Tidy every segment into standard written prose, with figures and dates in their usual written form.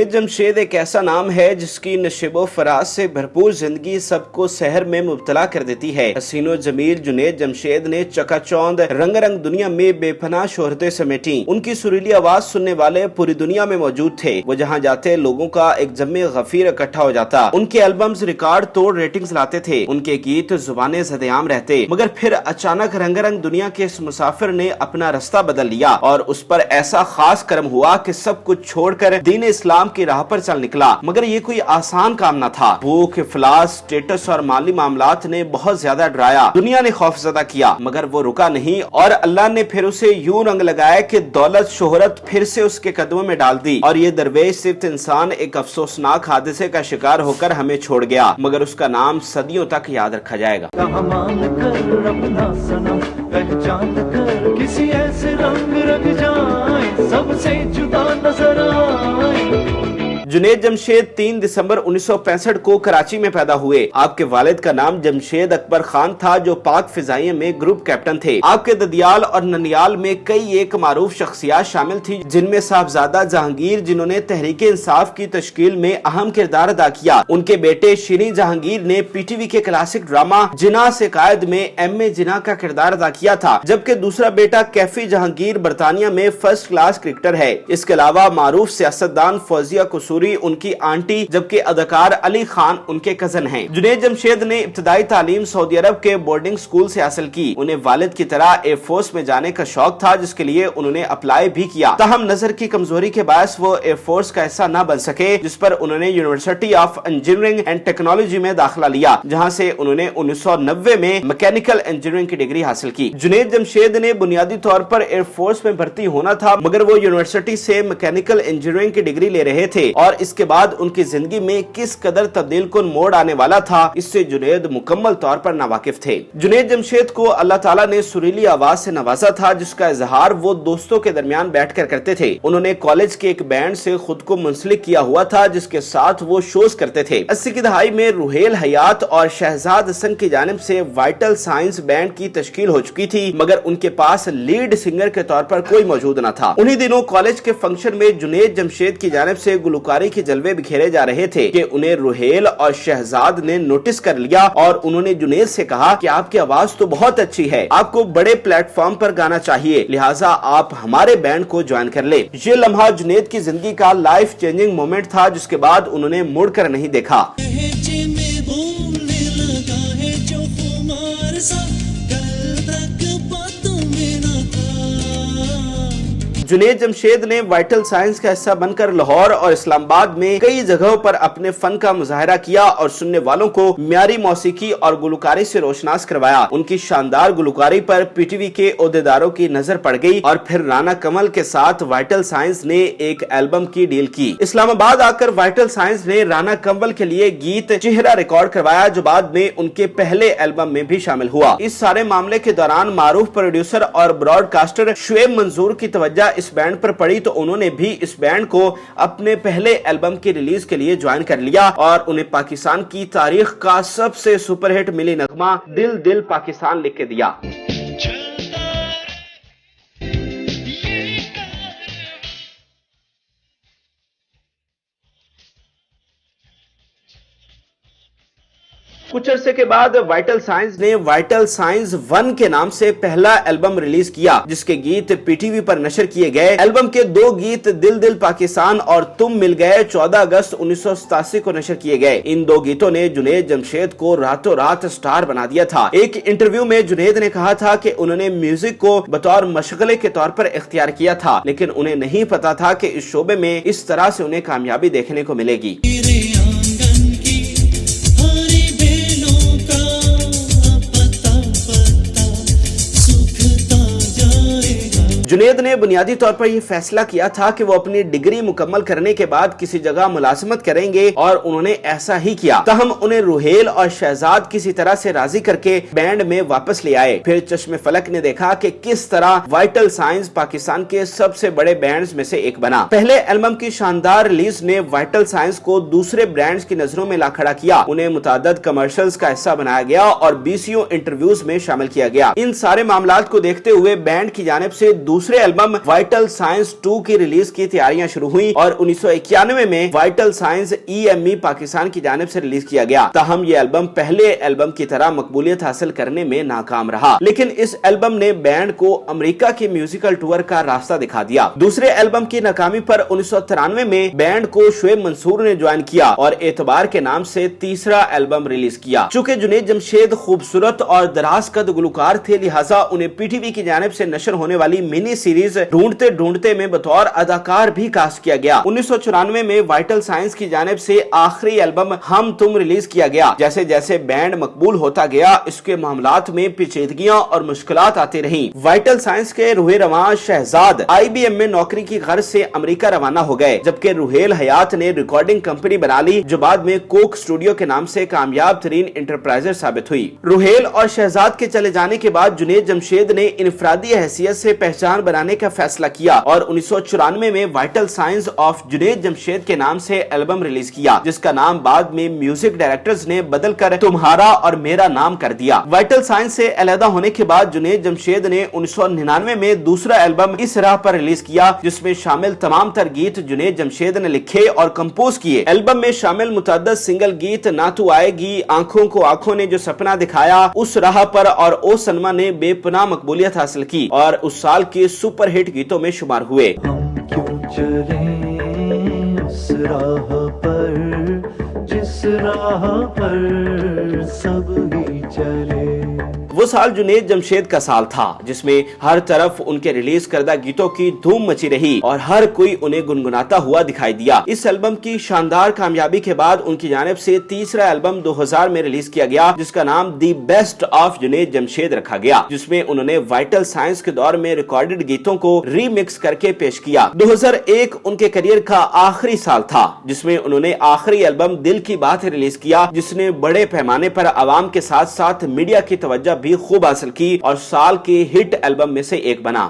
जुनैद जमशेद एक ऐसा नाम है जिसकी नशेबो फराज से भरपूर जिंदगी सबको सहर में मुब्तला कर देती है। हसीनो जमील जुनैद जमशेद ने चकाचौंध रंग दुनिया में बेपनाह शोहरतें समेटी। उनकी सुरीली आवाज सुनने वाले पूरी दुनिया में मौजूद थे। वो जहाँ जाते लोगों का एक जम्मे गफीर इकट्ठा हो जाता। उनके एल्बम्स रिकॉर्ड तोड़ रेटिंग्स लाते थे। उनके गीत जुबाने ज़देआम रहते, मगर फिर अचानक रंग दुनिया के इस मुसाफिर ने अपना रास्ता बदल लिया और उस पर ऐसा खास कर्म हुआ कि सब कुछ छोड़कर दीन इस्लाम की राह पर चल निकला। मगर ये कोई आसान काम न था। भूख, इफलास, स्टेटस और माली मामलात ने बहुत ज्यादा डराया। दुनिया ने खौफजदा किया, मगर वो रुका नहीं और अल्लाह ने फिर उसे यूं रंग लगाया कि दौलत शोहरत फिर से उसके कदमों में डाल दी और ये दरवेश सिर्फ इंसान एक अफसोसनाक हादसे का शिकार होकर हमें छोड़ गया, मगर उसका नाम सदियों तक याद रखा जाएगा। किसी ऐसे रंग रंग जाए सबसे जुदा नजर आए। जुनैद जमशेद 3 दिसंबर 1965 को कराची में पैदा हुए। आपके वालिद का नाम जमशेद अकबर खान था जो पाक फिजाइया में ग्रुप कैप्टन थे। आपके ददियाल और ननियाल में कई एक मारूफ शख्सियात शामिल थी, जिनमें साहबजादा जहांगीर जिन्होंने तहरीक इंसाफ की तश्कील में अहम किरदार अदा किया। उनके बेटे शीरी जहांगीर ने पीटीवी के क्लासिक ड्रामा जिना से कायद में एम.ए. जिना का किरदार अदा किया था, जबकि दूसरा बेटा कैफी जहांगीर बरतानिया में फर्स्ट क्लास क्रिकेटर है। इसके अलावा मारूफ सियासतदान फौजिया कसूरी उनकी आंटी, जबकि अदाकार अली खान उनके कजन हैं। जुनैद जमशेद ने इब्तदाई तालीम सऊदी अरब के बोर्डिंग स्कूल से हासिल की। उन्हें वालिद की तरह एयरफोर्स में जाने का शौक था, जिसके लिए उन्होंने अप्लाई भी किया। ताहम नजर की कमजोरी के बायस वो एयरफोर्स का हिस्सा न बन सके, जिस पर उन्होंने university of engineering and technology में दाखिला लिया, जहाँ से उन्होंने 1990 में मैकेनिकल इंजीनियरिंग की डिग्री हासिल की। जुनैद जमशेद ने बुनियादी तौर पर एयरफोर्स में भर्ती होना था, मगर वो यूनिवर्सिटी से मैकेनिकल इंजीनियरिंग की डिग्री ले रहे थे और इसके बाद उनकी जिंदगी में किस कदर तब्दील कुन मोड़ आने वाला था, इससे जुनैद मुकम्मल तौर पर नावाकिफ थे। जुनैद जमशेद को अल्लाह ताला ने सुरीली आवाज से नवाजा था, जिसका इजहार वो दोस्तों के दरमियान बैठकर करते थे। उन्होंने कॉलेज के एक बैंड से खुद को मुंसलिक किया हुआ था, जिसके साथ वो शोज करते थे। 80 की दहाई में रुहेल हयात और शहजाद हसन की जानिब से वाइटल साइंस बैंड की तश्कील हो चुकी थी, मगर उनके पास लीड सिंगर के तौर पर कोई मौजूद न था। उन्हीं दिनों कॉलेज के फंक्शन में जुनैद जमशेद की जानिब से गुलकारी के जलवे बिखेरे जा रहे थे कि उन्हें रुहेल और शहजाद ने नोटिस कर लिया और उन्होंने जुनैद से कहा कि आपकी आवाज तो बहुत अच्छी है, आपको बड़े प्लेटफॉर्म पर गाना चाहिए, लिहाजा आप हमारे बैंड को ज्वाइन कर ले। ये लम्हा जुनैद की जिंदगी का लाइफ चेंजिंग मोमेंट था, जिसके बाद उन्होंने मुड़कर नहीं देखा। जुनैद जमशेद ने वाइटल साइंस का हिस्सा बनकर लाहौर और इस्लामाबाद में कई जगहों पर अपने फन का मुजाहरा किया और सुनने वालों को म्यारी मौसीकी और गुलकारी से रोशनास करवाया। उनकी शानदार गुलकारी पर पीटीवी के ओहदेदारों की नजर पड़ गई और फिर राना कमल के साथ वाइटल साइंस ने एक एल्बम की डील की। इस्लामाबाद आकर वाइटल साइंस ने राना कमल के लिए गीत चेहरा रिकॉर्ड करवाया, जो बाद में उनके पहले एल्बम में भी शामिल हुआ। इस सारे मामले के दौरान मारूफ प्रोड्यूसर और ब्रॉडकास्टर शुएब मंजूर की तवज्जो इस बैंड पर पड़ी, तो उन्होंने भी इस बैंड को अपने पहले एल्बम की रिलीज के लिए ज्वाइन कर लिया और उन्हें पाकिस्तान की तारीख का सबसे सुपरहिट मिली नगमा दिल दिल पाकिस्तान लिख के दिया। कुछ अरसे के बाद वाइटल साइंस ने वाइटल साइंस 1 के नाम से पहला एल्बम रिलीज किया, जिसके गीत पीटीवी पर नशर किए गए। एल्बम के 2 गीत दिल दिल पाकिस्तान और तुम मिल गए 14 अगस्त 1987 को नशर किए गए। इन 2 गीतों ने जुनैद जमशेद को रातों रात स्टार बना दिया था। एक इंटरव्यू में जुनैद ने कहा था कि उन्होंने म्यूजिक को बतौर मशगले के तौर पर इख्तियार किया था, लेकिन उन्हें नहीं पता था कि इस शोबे में इस तरह से उन्हें कामयाबी देखने को मिलेगी। जुनैद ने बुनियादी तौर पर यह फैसला किया था कि वो अपनी डिग्री मुकम्मल करने के बाद किसी जगह मुलाजमत करेंगे और उन्होंने ऐसा ही किया। तहम उन्हें रुहेल और शहजाद किसी तरह से राजी करके बैंड में वापस ले आए। फिर चश्मे फलक ने देखा कि किस तरह वाइटल साइंस पाकिस्तान के सबसे बड़े बैंड्स में से एक बना। पहले एल्बम की शानदार रिलीज ने वाइटल साइंस को दूसरे ब्रांड्स की नजरों में ला खड़ा किया। उन्हें मुतादद कमर्शियल्स का हिस्सा बनाया गया और बीसीओ इंटरव्यूज में शामिल किया गया। इन सारे मामलात को देखते हुए बैंड की जानिब से दूसरे एल्बम वाइटल साइंस 2 की रिलीज की तैयारियां शुरू हुई और 1991 में वाइटल साइंस EME पाकिस्तान की जानिब से रिलीज किया गया। ताहम ये एल्बम पहले एल्बम की तरह मकबूलियत हासिल करने में नाकाम रहा, लेकिन इस एल्बम ने बैंड को अमेरिका के म्यूजिकल टूर का रास्ता दिखा दिया। दूसरे एल्बम की नाकामी पर 1993 में बैंड को शुएब मंसूर ने ज्वाइन किया और एतबार के नाम से तीसरा एल्बम रिलीज किया। चूंकि जुनैद जमशेद खूबसूरत और दराज कद गुलकार थे, लिहाजा उन्हें PTV की जानिब से नशर होने वाली मिनी सीरीज ढूंढते ढूंढते में बतौर अदाकार भी कास्ट किया गया। 1994 में वाइटल साइंस की जानिब से आखिरी एल्बम हम तुम रिलीज किया गया। जैसे जैसे बैंड मकबूल होता गया, इसके मामलात में पेचीदगियां और मुश्किलात आती रही। वाइटल साइंस के रूहे रवां शहजाद IBM में नौकरी की गर्ज से अमेरिका रवाना हो गए, जबकि रुहेल हयात ने रिकॉर्डिंग कंपनी बना ली जो बाद में कोक स्टूडियो के नाम से कामयाब तरीन इंटरप्राइजर साबित हुई। रुहेल और शहजाद के चले जाने के बाद जुनैद जमशेद ने इनफरादी हैसियत से पहचान बनाने का फैसला किया और 1994 में vital science of Junaid Jamshed के नाम से एल्बम रिलीज किया, जिसका नाम बाद में म्यूजिक डायरेक्टर्स ने बदल कर तुम्हारा और मेरा नाम कर दिया। वाइटल साइंस से अलहदा होने के बाद जुनैद जमशेद ने 1999 में दूसरा एल्बम इस राह पर रिलीज किया, जिसमें शामिल तमाम तर गीत जुनैद जमशेद ने लिखे और कंपोज किए। एल्बम में शामिल मुतअद्दिद सिंगल गीत ना तू आएगी, आंखों को आंखों ने जो सपना दिखाया, उस राह पर और ओ सनमा ने बेपनाह मकबूलियत हासिल की और उस साल के सुपर हिट गीतों में शुमार हुए। हम क्यों चलें उस राह पर जिस राह पर सब ही चले। वो साल जुनैद जमशेद का साल था जिसमें हर तरफ उनके रिलीज करदा गीतों की धूम मची रही और हर कोई उन्हें गुनगुनाता हुआ दिखाई दिया। इस एल्बम की शानदार कामयाबी के बाद उनकी जानिब से तीसरा एल्बम 2000 में रिलीज किया गया, जिसका नाम the best of Junaid Jamshed रखा गया, जिसमें उन्होंने वाइटल साइंस के दौर में रिकॉर्डेड गीतों को रीमिक्स करके पेश किया। 2001 उनके करियर का आखिरी साल था, जिसमें उन्होंने आखिरी एल्बम दिल की बात रिलीज किया, जिसने बड़े पैमाने पर आवाम के साथ साथ मीडिया की तवज्जो भी खूब हासिल की और साल के हिट एल्बम में से एक बना।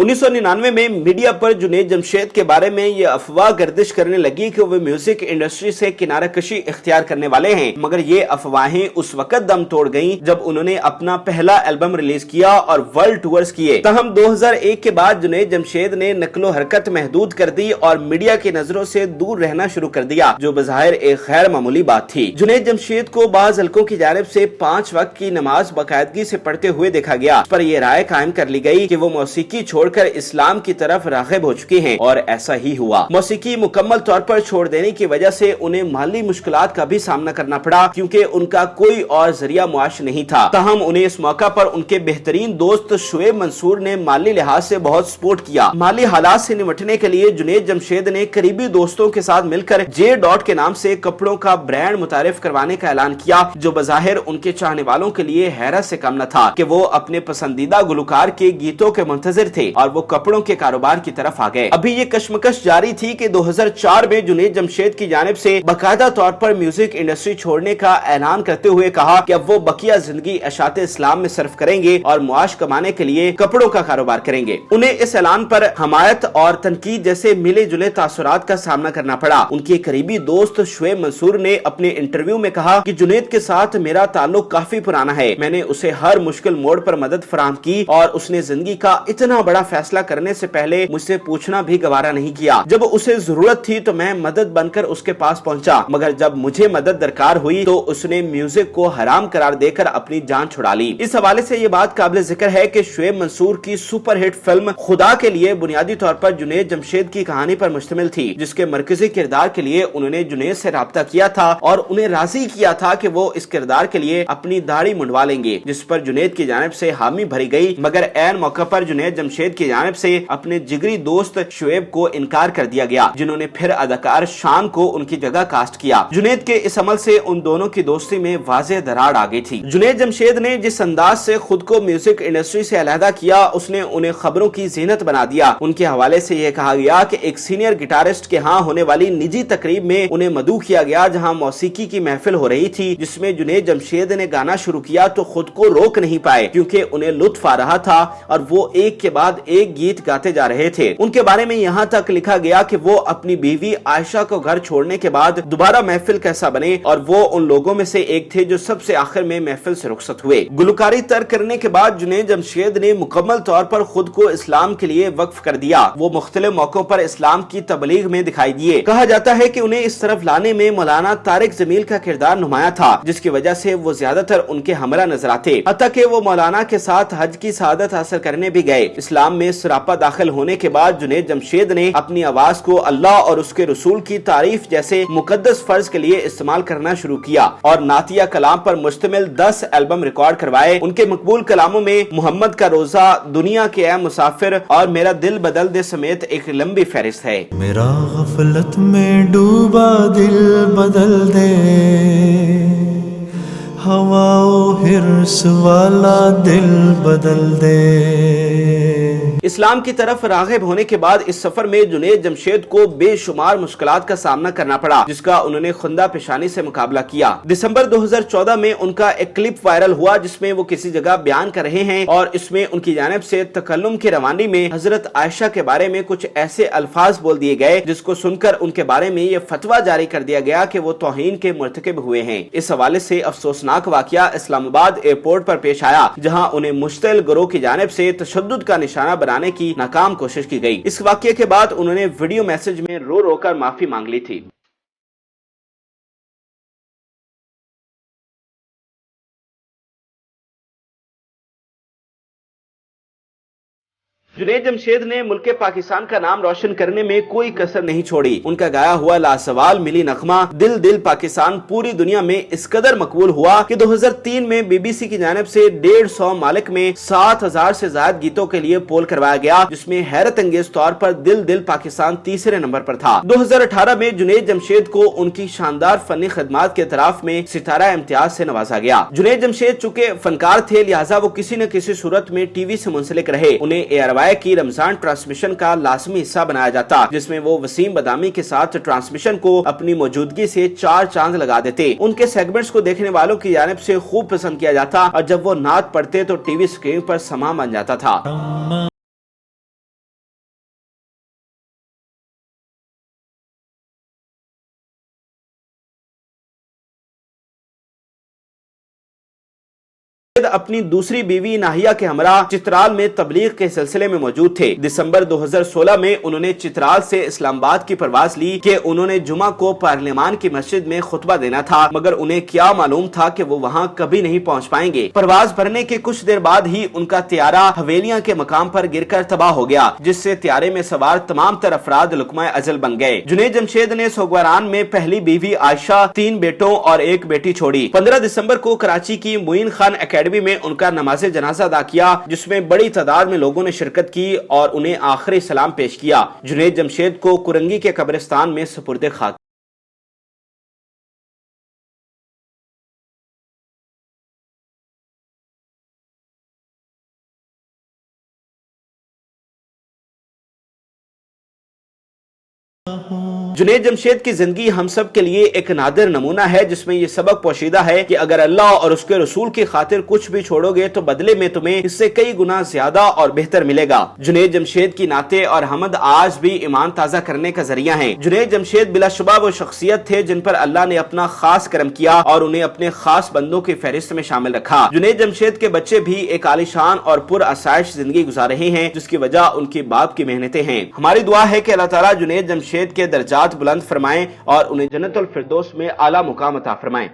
1999 में मीडिया पर जुनैद जमशेद के बारे में ये अफवाह गर्दिश करने लगी कि वो म्यूजिक इंडस्ट्री से किनारा कशी इख्तियार करने वाले हैं, मगर ये अफवाहें उस वक्त दम तोड़ गईं जब उन्होंने अपना पहला एल्बम रिलीज किया और वर्ल्ड टूर्स किए। तहम 2001 के बाद जुनैद जमशेद ने नकलो हरकत महदूद कर दी और मीडिया की नजरों से दूर रहना शुरू कर दिया, जो बज़ाहिर एक गैर मामूली बात थी। जुनैद जमशेद को बाज़ हलकों की जानिब से 5 वक्त की नमाज बाकायदगी से पढ़ते हुए देखा गया, पर यह राय कायम कर ली गई कि वो मौसीकी छोड़कर इस्लाम की तरफ राग़िब हो चुके हैं और ऐसा ही हुआ। मौसीकी मुकम्मल तौर पर छोड़ देने की वजह से उन्हें माली मुश्किलात का भी सामना करना पड़ा, क्योंकि उनका कोई और जरिया मुआश नहीं था। तहम उन्हें इस मौका पर उनके बेहतरीन दोस्त शुएब मंसूर ने माली लिहाज से बहुत सपोर्ट किया। माली हालात से निपटने के लिए जुनैद जमशेद ने करीबी दोस्तों के साथ मिलकर जे डॉट के नाम से कपड़ों का ब्रांड मुतारिफ करवाने का ऐलान किया, जो बज़ाहिर उनके चाहने वालों के लिए हैरत से कम न था कि वो अपने पसंदीदा गुलकार के गीतों के मुंतजिर थे और वो कपड़ों के कारोबार की तरफ आ गए। अभी ये कशमकश जारी थी कि 2004 में जुनैद जमशेद की जानिब से बाकायदा तौर पर म्यूजिक इंडस्ट्री छोड़ने का ऐलान करते हुए कहा कि अब वो बकिया जिंदगी अशाते इस्लाम में सर्फ करेंगे और मुआश कमाने के लिए कपड़ों का कारोबार करेंगे। उन्हें इस ऐलान पर हमायत और तनकीद जैसे मिले जुले तासुरात का सामना करना पड़ा। उनके करीबी दोस्त शुएब मंसूर ने अपने इंटरव्यू में कहा कि जुनैद के साथ मेरा ताल्लुक काफी पुराना है, मैंने उसे हर मुश्किल मोड़ पर मदद फराहम की और उसने जिंदगी का इतना बड़ा फैसला करने से पहले मुझसे पूछना भी गवारा नहीं किया। जब उसे जरूरत थी तो मैं मदद बनकर उसके पास पहुंचा, मगर जब मुझे मदद दरकार हुई तो उसने म्यूजिक को हराम करार देकर अपनी जान छुड़ा ली। इस हवाले से ये बात काबिल जिक्र है कि शुएब मंसूर की सुपर हिट फिल्म खुदा के लिए बुनियादी तौर पर जुनैद जमशेद की कहानी पर मुश्तमिल थी, जिसके मरकजी किरदार के लिए उन्होंने जुनैद से राब्ता किया था और उन्हें राजी किया था कि वो इस किरदार के लिए अपनी दाढ़ी मुंडवा लेंगे, जिस पर जुनैद की जानिब से हामी भरी गई, मगर ऐन मौका पर जुनैद जमशेद की जानिब से अपने जिगरी दोस्त शुएब को इनकार कर दिया गया, जिन्होंने फिर अदाकार शान को उनकी जगह कास्ट किया। जुनैद के इस अमल से उन दोनों की दोस्ती में वाज़ेह दरार आ गई थी। जुनैद जमशेद ने जिस अंदाज से खुद को म्यूजिक इंडस्ट्री से अलहदा किया, उसने उन्हें खबरों की ज़ीनत बना दिया। उनके हवाले से यह कहा गया कि एक सीनियर गिटारिस्ट के यहाँ होने वाली निजी तकरीब में उन्हें मदऊ किया गया, जहाँ मौसीकी की महफिल हो रही थी, जिसमें जुनैद जमशेद ने गाना शुरू किया तो खुद को रोक नहीं पाए, क्योंकि उन्हें लुत्फ आ रहा था और वो एक के बाद ایک گیت گاتے جا رہے تھے۔ ان کے بارے میں یہاں تک لکھا گیا کہ وہ اپنی بیوی عائشہ کو گھر چھوڑنے کے بعد دوبارہ محفل کیسا بنے اور وہ ان لوگوں میں سے ایک تھے جو سب سے آخر میں محفل سے رخصت ہوئے۔ گلوکاری ترک کرنے کے بعد جنید جمشید نے مکمل طور پر خود کو اسلام کے لیے وقف کر دیا۔ وہ مختلف موقعوں پر اسلام کی تبلیغ میں دکھائی دیے۔ کہا جاتا ہے کہ انہیں اس طرف لانے میں مولانا طارق جمیل کا کردار نمایاں تھا، جس کی وجہ سے وہ زیادہ تر ان کے ہمراہ نظر آتے، حتیٰ کہ وہ مولانا کے ساتھ حج کی سعادت حاصل کرنے بھی گئے۔ اسلام میں سراپا داخل ہونے کے بعد جنید جمشید نے اپنی آواز کو اللہ اور اس کے رسول کی تعریف جیسے مقدس فرض کے لیے استعمال کرنا شروع کیا اور نعتیہ کلام پر مشتمل 10 البم ریکارڈ کروائے۔ ان کے مقبول کلاموں میں محمد کا روزہ، دنیا کے اے مسافر اور میرا دل بدل دے سمیت ایک لمبی فہرست ہے۔ میرا غفلت میں ڈوبا دل بدل دے، ہوا و حرص والا دل بدل دے۔ اسلام کی طرف راغب ہونے کے بعد اس سفر میں جنید جمشید کو بے شمار مشکلات کا سامنا کرنا پڑا، جس کا انہوں نے خندہ پیشانی سے مقابلہ کیا۔ دسمبر 2014 میں ان کا ایک کلپ وائرل ہوا جس میں وہ کسی جگہ بیان کر رہے ہیں اور اس میں ان کی جانب سے تکلم کی روانی میں حضرت عائشہ کے بارے میں کچھ ایسے الفاظ بول دیے گئے جس کو سن کر ان کے بارے میں یہ فتویٰ جاری کر دیا گیا کہ وہ توہین کے مرتکب ہوئے ہیں۔ اس حوالے سے افسوسناک واقعہ اسلام آباد ایئرپورٹ پر پیش آیا، جہاں انہیں مشتعل گروہ کی جانب سے تشدد کا نشانہ بنانے کی ناکام کوشش کی گئی۔ اس واقعے کے بعد انہوں نے ویڈیو میسج میں رو رو کر معافی مانگ لی تھی۔ جنید جمشید نے ملک پاکستان کا نام روشن کرنے میں کوئی کسر نہیں چھوڑی۔ ان کا گایا ہوا لاسوال ملی نغمہ دل دل پاکستان پوری دنیا میں اس قدر مقبول ہوا کہ 2003 میں بی بی سی کی جانب سے 150 ممالک میں 7000 سے زائد گیتوں کے لیے پول کروایا گیا، جس میں حیرت انگیز طور پر دل دل پاکستان تیسرے نمبر پر تھا۔ 2018 میں جنید جمشید کو ان کی شاندار فنی خدمات کے اعتراف میں ستارہ امتیاز سے نوازا گیا۔ جنید جمشید چونکہ فنکار تھے، لہٰذا وہ کسی نہ کسی صورت میں ٹی وی سے منسلک رہے۔ انہیں ARY کی رمضان ٹرانسمیشن کا لازمی حصہ بنایا جاتا، جس میں وہ وسیم بدامی کے ساتھ ٹرانسمیشن کو اپنی موجودگی سے 4 چاند لگا دیتے۔ ان کے سیگمنٹس کو دیکھنے والوں کی جانب سے خوب پسند کیا جاتا اور جب وہ نعت پڑھتے تو ٹی وی اسکرین پر سما بن جاتا تھا۔ اپنی دوسری بیوی ناہیہ کے ہمراہ چترال میں تبلیغ کے سلسلے میں موجود تھے۔ دسمبر 2016 میں انہوں نے چترال سے اسلام آباد کی پرواز لی کہ انہوں نے جمعہ کو پارلیمان کی مسجد میں خطبہ دینا تھا، مگر انہیں کیا معلوم تھا کہ وہ وہاں کبھی نہیں پہنچ پائیں گے۔ پرواز بھرنے کے کچھ دیر بعد ہی ان کا طیارہ حویلیاں کے مقام پر گر کر تباہ ہو گیا، جس سے طیارے میں سوار تمام تر افراد لقمہ اجل بن گئے۔ جنید جمشید نے سوگواران میں پہلی بیوی عائشہ، 3 بیٹوں اور 1 بیٹی چھوڑی۔ 15 دسمبر کو کراچی کی معین خان اکیڈمی میں ان کا نماز جنازہ ادا کیا، جس میں بڑی تعداد میں لوگوں نے شرکت کی اور انہیں آخری سلام پیش کیا۔ جنید جمشید کو کرنگی کے قبرستان میں سپرد خاک۔ جنید جمشید کی زندگی ہم سب کے لیے ایک نادر نمونہ ہے، جس میں یہ سبق پوشیدہ ہے کہ اگر اللہ اور اس کے رسول کی خاطر کچھ بھی چھوڑو گے تو بدلے میں تمہیں اس سے کئی گنا زیادہ اور بہتر ملے گا۔ جنید جمشید کی نعتیں اور حمد آج بھی ایمان تازہ کرنے کا ذریعہ ہیں۔ جنید جمشید بلا شبہ وہ شخصیت تھے جن پر اللہ نے اپنا خاص کرم کیا اور انہیں اپنے خاص بندوں کی فہرست میں شامل رکھا۔ جنید جمشید کے بچے بھی ایک عالیشان اور پر آسائش زندگی گزار رہے ہیں، جس کی وجہ ان کی باپ کی محنتیں ہیں۔ ہماری دعا ہے کہ اللہ تعالیٰ جنید جمشید کے درجات بلند فرمائیں اور انہیں جنت الفردوس میں اعلیٰ مقام عطا فرمائیں۔